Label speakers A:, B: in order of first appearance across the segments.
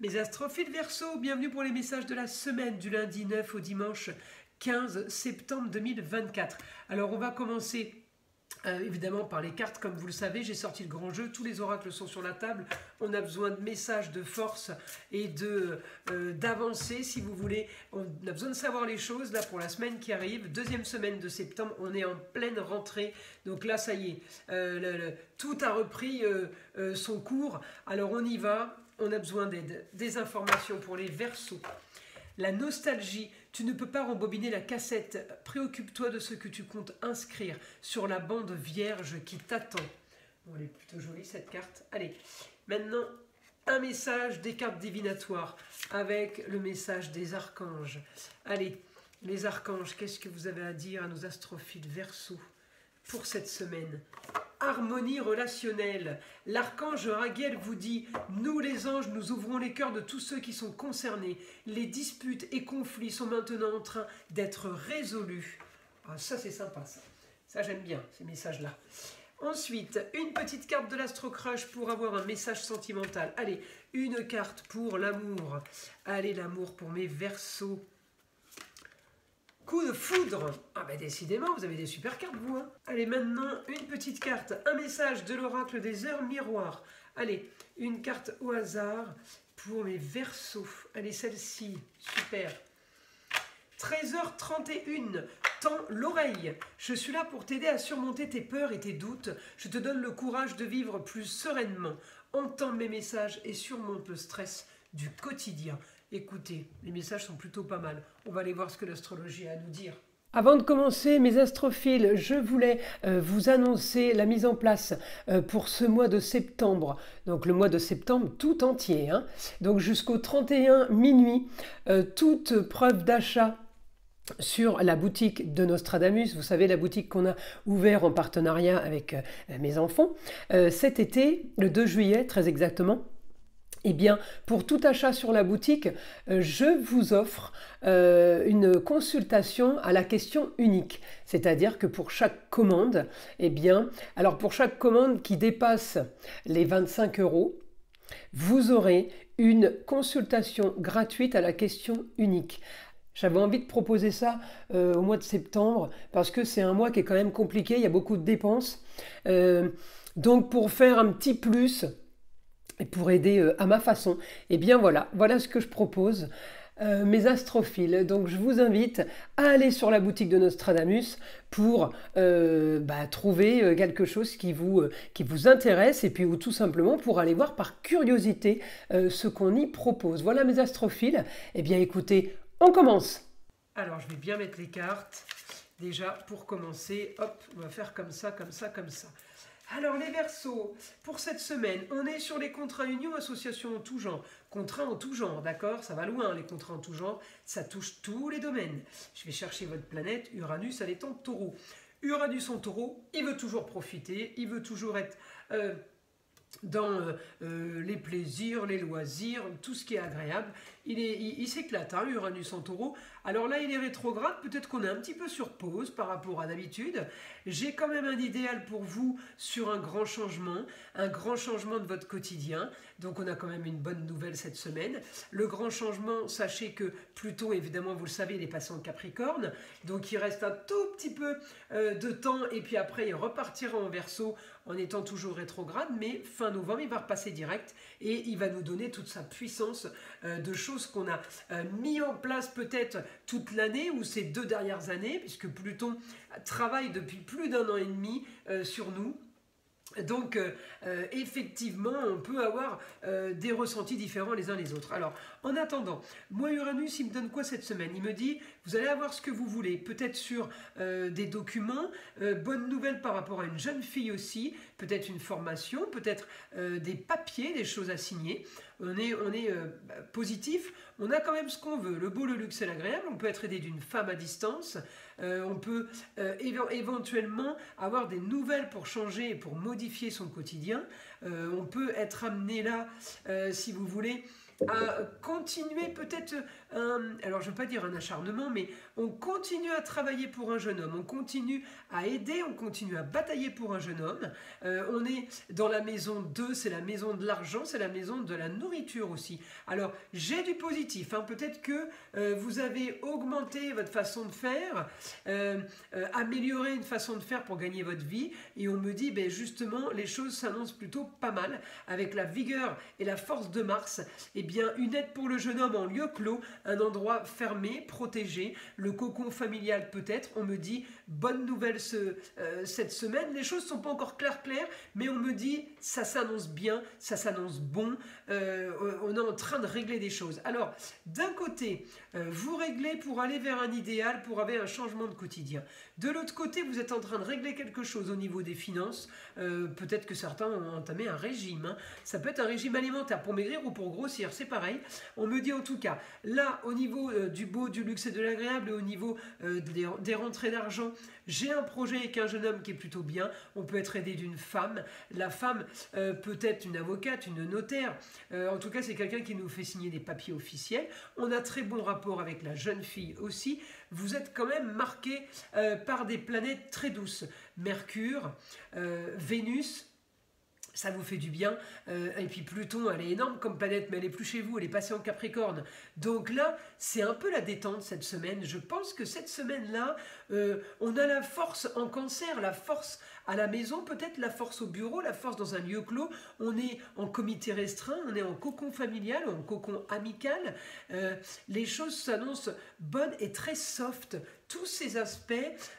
A: Mes astrophiles Verseau, bienvenue pour les messages de la semaine du lundi 9 au dimanche 15 septembre 2024. Alors on va commencer évidemment par les cartes, comme vous le savez, j'ai sorti le grand jeu, tous les oracles sont sur la table, on a besoin de messages de force et d'avancer si vous voulez, on a besoin de savoir les choses là pour la semaine qui arrive, deuxième semaine de septembre, on est en pleine rentrée, donc là ça y est, tout a repris son cours, alors on y va, on a besoin d'aide, des informations pour les Verseaux. La nostalgie, tu ne peux pas rembobiner la cassette. Préoccupe-toi de ce que tu comptes inscrire sur la bande vierge qui t'attend. Bon, elle est plutôt jolie cette carte. Allez, maintenant, un message des cartes divinatoires avec le message des archanges. Allez, les archanges, qu'est-ce que vous avez à dire à nos astrophiles Verseaux pour cette semaine? Harmonie relationnelle. L'archange Raguel vous dit « Nous les anges, nous ouvrons les cœurs de tous ceux qui sont concernés. Les disputes et conflits sont maintenant en train d'être résolus. » Ah, ça c'est sympa ça. Ça j'aime bien ces messages-là. Ensuite, une petite carte de l'Astro-Crush pour avoir un message sentimental. Allez, une carte pour l'amour. Allez, l'amour pour mes Verseaux. Coup de foudre. Ah ben décidément, vous avez des super cartes vous. Hein. Allez, maintenant, une petite carte. Un message de l'oracle des heures miroirs. Allez, une carte au hasard pour mes Verseaux. Allez, celle-ci. Super. 13h31. Tends l'oreille. Je suis là pour t'aider à surmonter tes peurs et tes doutes. Je te donne le courage de vivre plus sereinement. Entends mes messages et surmonte le stress du quotidien. Écoutez, les messages sont plutôt pas mal. On va aller voir ce que l'astrologie a à nous dire. Avant de commencer, mes astrophiles, je voulais vous annoncer la mise en place pour ce mois de septembre. Donc le mois de septembre tout entier. Hein. Donc jusqu'au 31 minuit, toute preuve d'achat sur la boutique de Nostradamus, vous savez la boutique qu'on a ouverte en partenariat avec mes enfants, cet été, le 2 juillet très exactement. Eh bien, pour tout achat sur la boutique, je vous offre une consultation à la question unique. C'est-à-dire que pour chaque commande, eh bien, alors pour chaque commande qui dépasse les 25 €, vous aurez une consultation gratuite à la question unique. J'avais envie de proposer ça au mois de septembre parce que c'est un mois qui est quand même compliqué, il y a beaucoup de dépenses. Donc pour faire un petit plus et pour aider à ma façon, eh bien voilà ce que je propose. Mes astrophiles, donc je vous invite à aller sur la boutique de Nostradamus pour trouver quelque chose qui vous intéresse et puis ou tout simplement pour aller voir par curiosité ce qu'on y propose. Voilà mes astrophiles, eh bien écoutez, on commence. Alors je vais bien mettre les cartes, déjà pour commencer, hop, on va faire comme ça, comme ça, comme ça. Alors les Verseaux, pour cette semaine, on est sur les contrats union, associations en tout genre. Contrats en tout genre, d'accord? Ça va loin les contrats en tout genre, ça touche tous les domaines. Je vais chercher votre planète, Uranus, elle est en taureau. Uranus en taureau, il veut toujours profiter, il veut toujours être dans les plaisirs, les loisirs, tout ce qui est agréable. Il s'éclate, hein, Uranus en taureau. Alors là, il est rétrograde, peut-être qu'on est un petit peu sur pause par rapport à d'habitude. J'ai quand même un idéal pour vous sur un grand changement de votre quotidien. Donc on a quand même une bonne nouvelle cette semaine. Le grand changement, sachez que Pluton, évidemment, vous le savez, il est passé en Capricorne. Donc il reste un tout petit peu de temps et puis après, il repartira en Verseau en étant toujours rétrograde. Mais fin novembre, il va repasser direct et il va nous donner toute sa puissance de choses qu'on a mis en place peut-être toute l'année ou ces 2 dernières années, puisque Pluton travaille depuis plus d'1 an et demi sur nous. Donc effectivement on peut avoir des ressentis différents les uns les autres. Alors en attendant, moi Uranus il me donne quoi cette semaine? Il me dit vous allez avoir ce que vous voulez, peut-être sur des documents, bonne nouvelle par rapport à une jeune fille aussi, peut-être une formation, peut-être des papiers, des choses à signer. On est positif, on a quand même ce qu'on veut, le beau, le luxe et l'agréable, on peut être aidé d'une femme à distance, on peut éventuellement avoir des nouvelles pour changer et pour modifier son quotidien, on peut être amené là, si vous voulez, à continuer peut-être, alors je ne veux pas dire un acharnement, mais on continue à travailler pour un jeune homme, on continue à aider, on continue à batailler pour un jeune homme. On est dans la maison 2, c'est la maison de l'argent, c'est la maison de la nourriture aussi. Alors j'ai du positif, hein. Peut-être que vous avez augmenté votre façon de faire, amélioré une façon de faire pour gagner votre vie, et on me dit ben justement les choses s'annoncent plutôt pas mal avec la vigueur et la force de Mars. Eh bien, une aide pour le jeune homme en lieu clos, un endroit fermé, protégé, le cocon familial peut-être. On me dit, bonne nouvelle cette semaine. Les choses ne sont pas encore claires, mais on me dit, ça s'annonce bien, ça s'annonce bon. On est en train de régler des choses. Alors, d'un côté, vous réglez pour aller vers un idéal, pour avoir un changement de quotidien. De l'autre côté, vous êtes en train de régler quelque chose au niveau des finances. Peut-être que certains ont entamé un régime, hein. Ça peut être un régime alimentaire pour maigrir ou pour grossir, c'est pareil. On me dit en tout cas, là au niveau du beau, du luxe et de l'agréable, et au niveau des rentrées d'argent, j'ai un projet avec un jeune homme qui est plutôt bien. On peut être aidé d'une femme. La femme peut être une avocate, une notaire. En tout cas, c'est quelqu'un qui nous fait signer des papiers officiels. On a très bon rapport avec la jeune fille aussi. Vous êtes quand même marqué par des planètes très douces. Mercure, Vénus, ça vous fait du bien. Et puis Pluton, elle est énorme comme planète, mais elle est plus chez vous, elle est passée en Capricorne. Donc là, c'est un peu la détente cette semaine. Je pense que cette semaine-là, on a la force en Cancer, la force à la maison, peut-être la force au bureau, la force dans un lieu clos. On est en comité restreint, on est en cocon familial, en cocon amical. Les choses s'annoncent bonnes et très soft. Tous ces aspects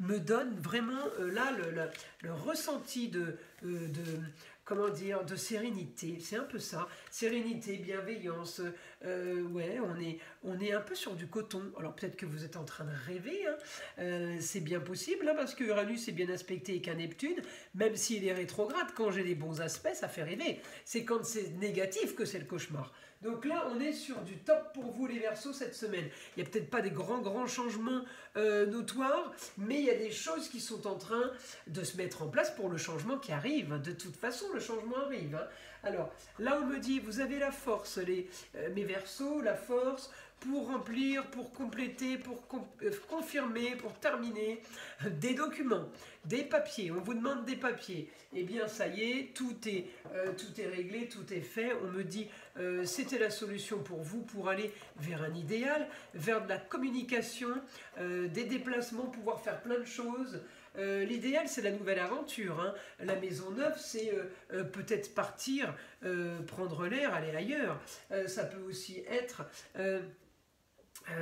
A: me donnent vraiment là le ressenti comment dire, de sérénité, c'est un peu ça, sérénité, bienveillance, ouais, on est un peu sur du coton. Alors peut-être que vous êtes en train de rêver, hein. C'est bien possible, hein, parce que Uranus est bien aspecté avec un Neptune, même s'il est rétrograde, quand j'ai des bons aspects, ça fait rêver. C'est quand c'est négatif que c'est le cauchemar. Donc là, on est sur du top pour vous les Verseaux cette semaine. Il n'y a peut-être pas des grands changements notoires, mais il y a des choses qui sont en train de se mettre en place pour le changement qui arrive. De toute façon, le changement arrive, hein. Alors, là, on me dit, vous avez la force, mes Verseaux, la force pour remplir, pour compléter, pour confirmer, pour terminer des documents, des papiers. On vous demande des papiers. Eh bien, ça y est, tout est réglé, tout est fait. On me dit, c'était la solution pour vous pour aller vers un idéal, vers de la communication, des déplacements, pouvoir faire plein de choses. L'idéal, c'est la nouvelle aventure, hein. La maison neuve, c'est peut-être partir, prendre l'air, aller ailleurs. Ça peut aussi être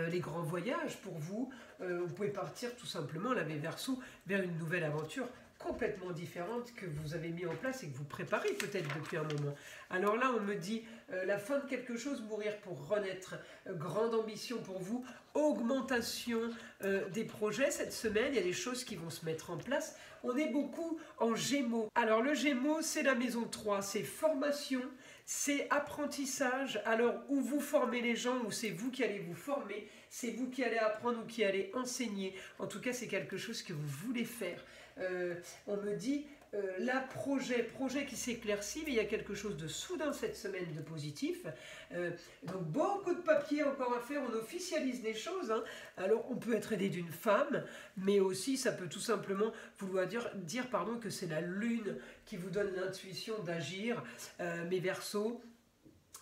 A: les grands voyages pour vous. Vous pouvez partir tout simplement, là, mes Verseaux, vers une nouvelle aventure complètement différente que vous avez mis en place et que vous préparez peut-être depuis un moment. Alors là, on me dit la fin de quelque chose, mourir pour renaître. Grande ambition pour vous, augmentation des projets cette semaine. Il y a des choses qui vont se mettre en place. On est beaucoup en Gémeaux. Alors le Gémeaux, c'est la maison 3, c'est formation, c'est apprentissage. Alors où vous formez les gens, ou c'est vous qui allez vous former, c'est vous qui allez apprendre ou qui allez enseigner. En tout cas, c'est quelque chose que vous voulez faire. On me dit là, projet qui s'éclaircit, mais il y a quelque chose de soudain cette semaine de positif. Donc beaucoup de papiers encore à faire, on officialise des choses, hein. Alors on peut être aidé d'une femme, mais aussi ça peut tout simplement vouloir dire que c'est la lune qui vous donne l'intuition d'agir. Mes Verseaux,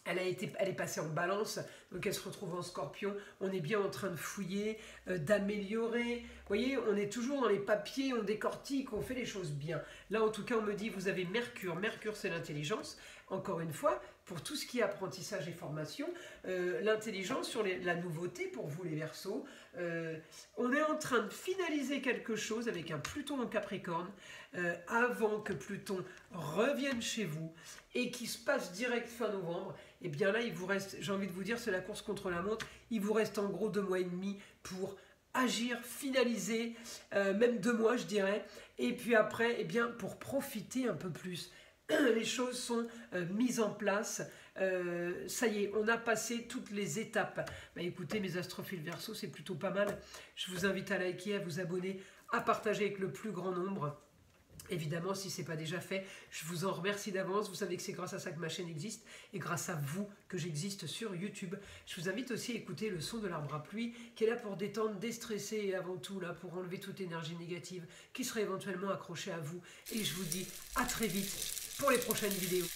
A: elle est passée en balance, donc elle se retrouve en scorpion. On est bien en train de fouiller, d'améliorer. Vous voyez, on est toujours dans les papiers, on décortique, on fait les choses bien. Là, en tout cas, on me dit, vous avez Mercure. Mercure, c'est l'intelligence. Encore une fois, pour tout ce qui est apprentissage et formation, l'intelligence sur la nouveauté pour vous, les Verseaux. On est en train de finaliser quelque chose avec un Pluton en Capricorne, avant que Pluton revienne chez vous et qu'il se passe direct fin novembre. Et bien là, il vous reste, j'ai envie de vous dire, c'est la course contre la montre. Il vous reste en gros 2 mois et demi pour agir, finaliser, même 2 mois, je dirais. Et puis après, eh bien, pour profiter un peu plus. Les choses sont mises en place. Ça y est, on a passé toutes les étapes. Bah, écoutez, mes astrophiles Verseaux, c'est plutôt pas mal. Je vous invite à liker, à vous abonner, à partager avec le plus grand nombre. Évidemment, si ce n'est pas déjà fait, je vous en remercie d'avance. Vous savez que c'est grâce à ça que ma chaîne existe et grâce à vous que j'existe sur YouTube. Je vous invite aussi à écouter le son de l'arbre à pluie qui est là pour détendre, déstresser et avant tout là pour enlever toute énergie négative qui serait éventuellement accrochée à vous. Et je vous dis à très vite pour les prochaines vidéos.